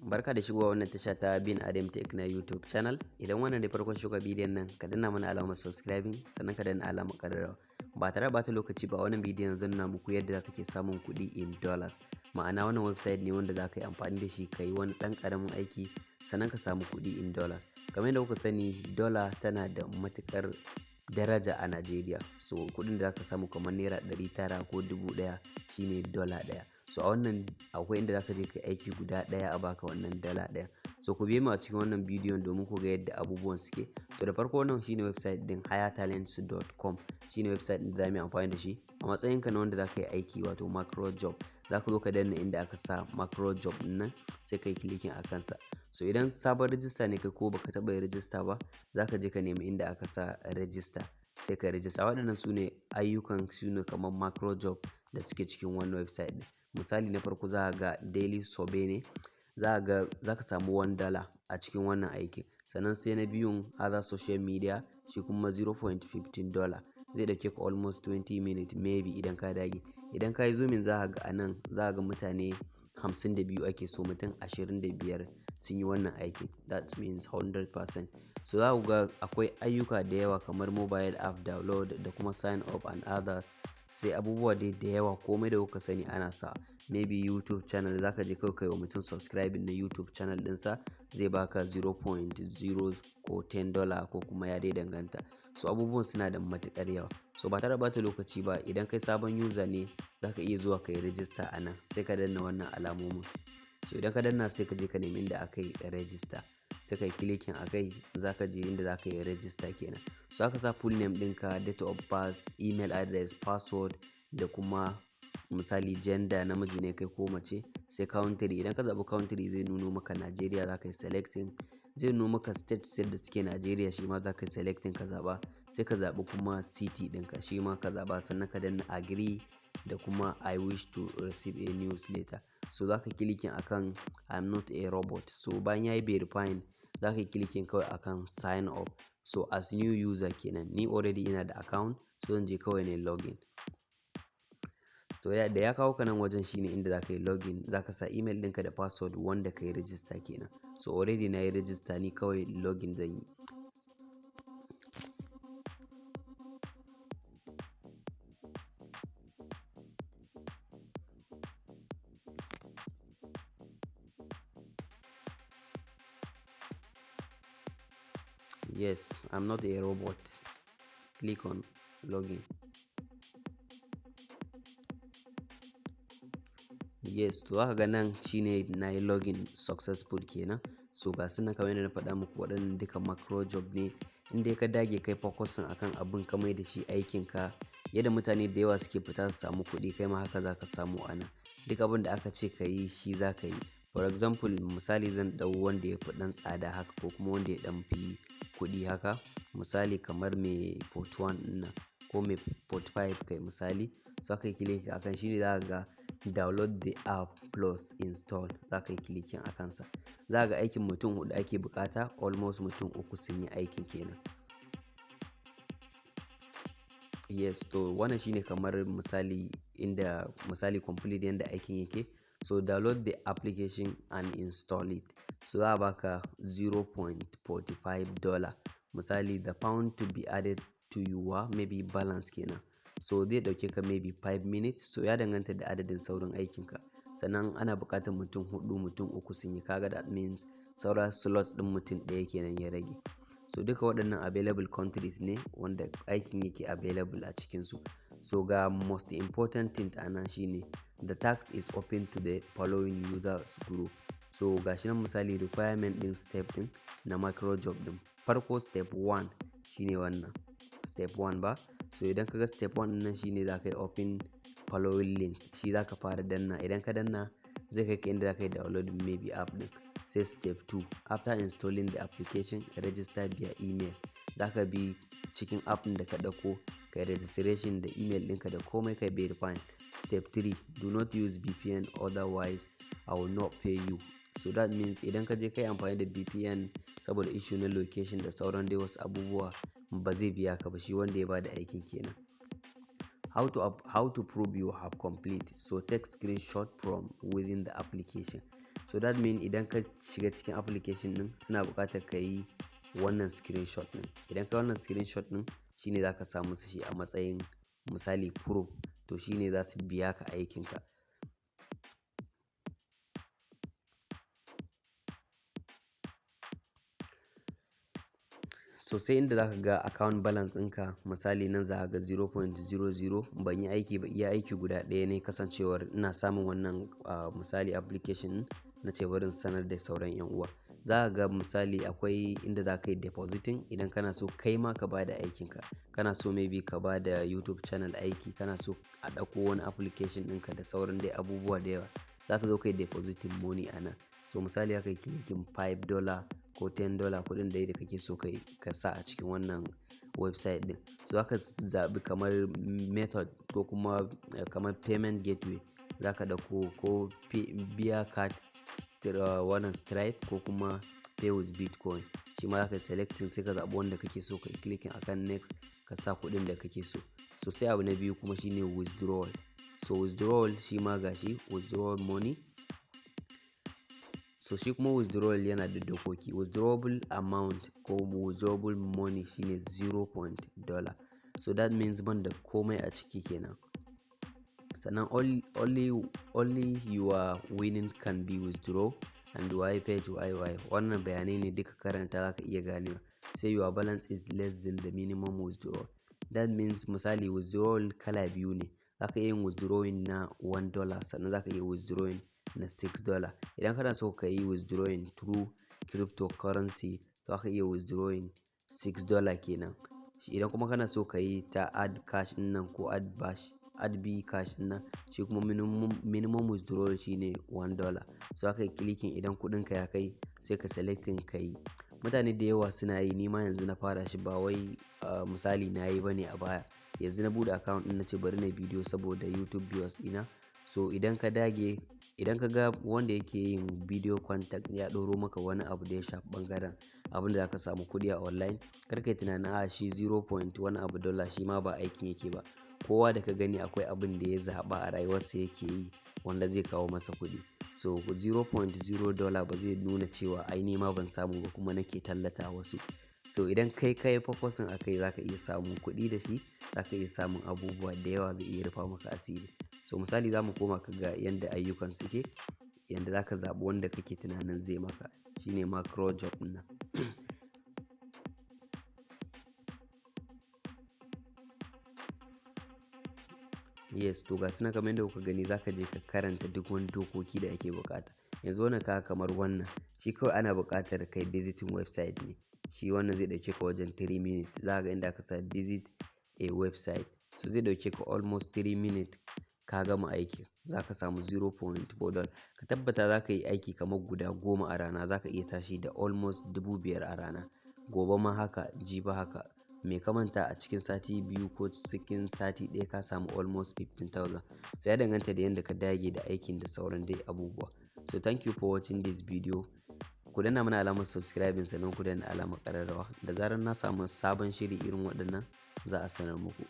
Barka da shigowa wannan tasha ta binadamtech na YouTube channel. Idan wannan ne farkon shiga bidiyon nan, ka danna mana alamar subscribing sannan ka danna alamar ƙararrawa. Ba tare da bata lokaci ba, wannan bidiyon zan nuna muku yadda kake samun kuɗi in dollars. Ma'ana wannan website ne wanda za ka yi amfani da shi ka yi wani ɗan ƙaramin aiki sannan ka samu kuɗi in dollars. Kamar yadda kuka sani, dollar tana da matuƙar daraja a Najeriya. So kuɗin da za ka samu kamar naira 900 ko 1000 shine dollar ɗaya. So a wannan akwai inda zaka je kai aiki guda ɗaya a baka wannan dala ɗaya. So ku biyo mu a cikin wannan bidiyon domin ku ga yadda abubuwan suke. So da farko wannan shine website din hiretalents.com, shine website din da zamu yi amfani da shi a matsayin ka na wanda zaka yi aiki wato macro job. Zaka zo ka danna inda aka sa macro job din nan sai kai clicking a kansa. So idan sabon register ne kai ko baka taɓa yin register ba, zaka je ka nemi inda aka sa register sai ka register. Waɗannan sune ayyukan sune kamar macro job da suke cikin wannan website din. Misali na farko za ka ga daily survey ne, za ka samu $1 a cikin wannan aikin. Sannan sai na biyun other social media, shi kuma $0.15 zai dauke ka almost 20 minutes maybe idan ka dage. Idan ka yi zooming za ka ga anan za ka ga mutane 52 ake so, mutum 25 sun yi wannan aikin, that means 100%. So za ku ga akwai ayyuka da yawa kamar mobile app download da kuma sign up and others. Sai abubuwa dai da yawa, komai da kuka sani ana sa. Maybe YouTube channel zaka je kai wa mutum subscribing na YouTube channel ɗinsa zai baka 0.0 ko $10 ko kuma ya dai danganta. So abubuwan suna da matuƙar yawa. So ba tare da bata lokaci ba, idan kai sabon user ne zaka iya zuwa kai register a nan sai ka danna wannan alamomin. So idan ka danna sai ka je ka nemi inda aka yi register sai kai clicking a kai, zaka je inda zaka yi register kenan. So aka sa full name ɗinka, date of birth, email address, password da kuma misali gender, namiji ne kai ko mace. Sai country, idan ka zaɓi country zai nuno maka Najeriya za ka yi selecting. Zai nuno maka state da suke Najeriya, shi ma za ka yi selecting ka zaɓa. Sai ka zaɓi kuma city ɗinka, shi ma ka zaɓa sannan ka danna agree da kuma I wish to receive a newsletter. So za ka clicking akan I'm not a robot. So bayan yayi verifying za ka yi clicking kawai akan sign up. So as new user kenan, ni already ina da account, so zan je kawai ne login. So da ya kawo ka nan wajen shine inda za ka yi login, za ka sa email ɗinka da password wanda ka yi register kenan. So already na yi register, ni kawai login zan yi. Yes, I'm not a robot. Click on login. Yes, to zaka ga nan shine na yi login successful kenan. So ga su nan kamar yadda na faɗa muku, waɗannan duka macro job ne. Inda ka dage kai focusing akan abin ka mai da shi aikin ka, yadda mutane da yawa suke fita su samu kuɗi, kai ma haka za ka samu a nan. Duk abin da aka ce ka yi shi za ka yi. For example, misali zan ɗau wanda ya fi ɗan tsada haka ko kuma wanda ya ɗan fi kuɗi haka. Misali kamar mai 41 ɗin nan ko mai 45 kai misali. So aka yi clicking akan shi ne za ka ga download the app plus install, za ka yi clicking a kansa. Za ka ga aikin mutum 4 ake bukata, almost mutum 3 sun yi aikin kenan. Yes, to wannan shine kamar misali complete yanda aikin yake. So download the application and install it. So za a baka $0.45. Misali the pound to be added to your maybe balance kenan. So zai dauke ka maybe 5 minutes. So ya danganta da adadin saurin aikinka. Sannan ana buƙatar mutum 4, mutum 3 sun yi, kaga that means sauran slots ɗin mutum ɗaya kenan ya rage. So duka waɗannan available countries ne wanda aikin yake available a cikinsu. So ga most important thing a nan shine the task is open to the following users group. So ga shi nan misali requirement ɗin step ɗin na macro job ɗin. Farko step 1 shine wannan. Step 1 ba. So idan ka ga step 1 ɗin nan shine za ka yi open following link. Shi za ka fara danna. Idan ka danna zai kai ka inda za ka yi downloading maybe app ɗin. Sai step 2, after installing the application, register via email. Za ka bi cikin app ɗin da ka ɗauko, kai registration da email ɗinka da komai kai verifying. Step 3, do not use VPN otherwise I will not pay you. So that means idan ka je kai amfani da VPN saboda issue na location da sauran dai wasu abubuwa, ba zai biya ka ba, shi wanda ya bada aikin kenan. How to prove you have complete. So take screenshot from within the application. So that mean idan ka shiga cikin application din suna buƙatar ka yi wannan screenshot din. Idan ka wannan screenshot din shine zaka samu su shi a matsayin misali proof, to shine za su biya ka aikinka. So sai inda zaka ga account balance ɗinka, misali nan za ka ga 0.00 ban yi aiki ba, iya aiki guda ɗaya ne kasancewar ina samun wannan misali application na ce barin sanar da sauran 'yan uwa. Za ka ga misali akwai inda za ka yi depositing idan kana so kai ma ka ba da aikinka, kana so maybe ka ba da YouTube channel aiki, kana so a ɗauko wani application ɗinka da sauran dai abubuwa da yawa, za ka zo ka yi depositing money a nan. So misali haka yi clicking $5 ko $10 kuɗin da kake so ka sa a cikin wannan website ɗin. So zaka zaɓi kamar method ko kuma kamar payment gateway, za ka ɗauko ko biya card, wannan Stripe ko kuma pay with Bitcoin. Shi ma za ka selecting sai ka zaɓi wanda kake so ka yi clicking akan next ka sa kuɗin da kake so. So sai abu na biyu kuma shine withdrawal. So withdrawal shi ma gashi withdrawal money. So shi kuma withdrawal yana da dokoki. Withdrawable amount ko withdrawable money shine $0. So that means ban da komai a ciki kenan. Sannan only your winning can be withdraw and why page why. Wannan bayanai ne duka karanta zaka iya ganewa. Say your balance is less than the minimum withdrawal. That means misali withdrawal kala biyu ne. Zaka iya yin withdrawing na $1 sannan zaka iya withdrawing na $6. Idan kana so ka yi withdrawing through cryptocurrency, zaka iya withdrawing $6 kenan. Idan kuma kana so ka yi ta add cash ɗin nan ko add b cash ɗin nan, shi kuma minimum withdrawal shine $1. So zaka yi clicking idan kuɗinka ya kai sai ka selecting ka yi. Mutane da yawa suna yi, ni ma yanzu na fara shi ba wai misali na yi bane a baya. Yanzu na buɗe account ɗin na ce bari na bidiyo saboda YouTube viewers ina. So idan ka dage, idan ka ga wanda yake yin video content ya ɗoro maka wani abu da ya shafi ɓangaren abin da zaka samu kuɗi a online, kar ka yi tunanin shi 0.1 abu dollar shi ma ba aikin yake ba. Kowa da ka gani akwai abin da ya zaɓa a rayuwarsa yake yi wanda zai kawo masa kuɗi. So $0.0 ba zai nuna cewa ai ni ma ban samu ba kuma nake tallata wasu. So idan kai focusing akai zaka iya samun kuɗi da shi, zaka iya samun abubuwa da yawa zai iya rufa maka asiri. So misali zamu koma ka ga yanda ayyukan suke, yanda zaka zaɓi wanda kake tunanin zai maka, shine macro job ɗin nan. Yes, to ga suna kamar yadda kuka gani zaka je ka karanta duk wani dokoki da ake buƙata. Yanzu wannan kamar wannan shi kawai ana buƙatar kai visiting website ne. Shi wannan zai ɗauke ka wajen 3 minutes. Za ka ga inda aka sa visit a website. So zai ɗauke ka almost 3 minutes ka gama aiki. Za ka samu $0.4. Ka tabbata za ka yi aiki kamar guda 10 a rana. Za ka iya tashi da almost 5,000 a rana. Gobe ma haka, jibi haka. Me ka manta a cikin sati biyu ko cikin sati ɗaya ka samu almost 15,000. So ya danganta da yadda ka dage da aikin da sauran dai abubuwa. So thank you for watching this video. Ku danna mana alamar subscribing sannan ku danna alamar ƙararrawa. Da zarar na samu sabon shiri irin waɗannan za a sanar muku.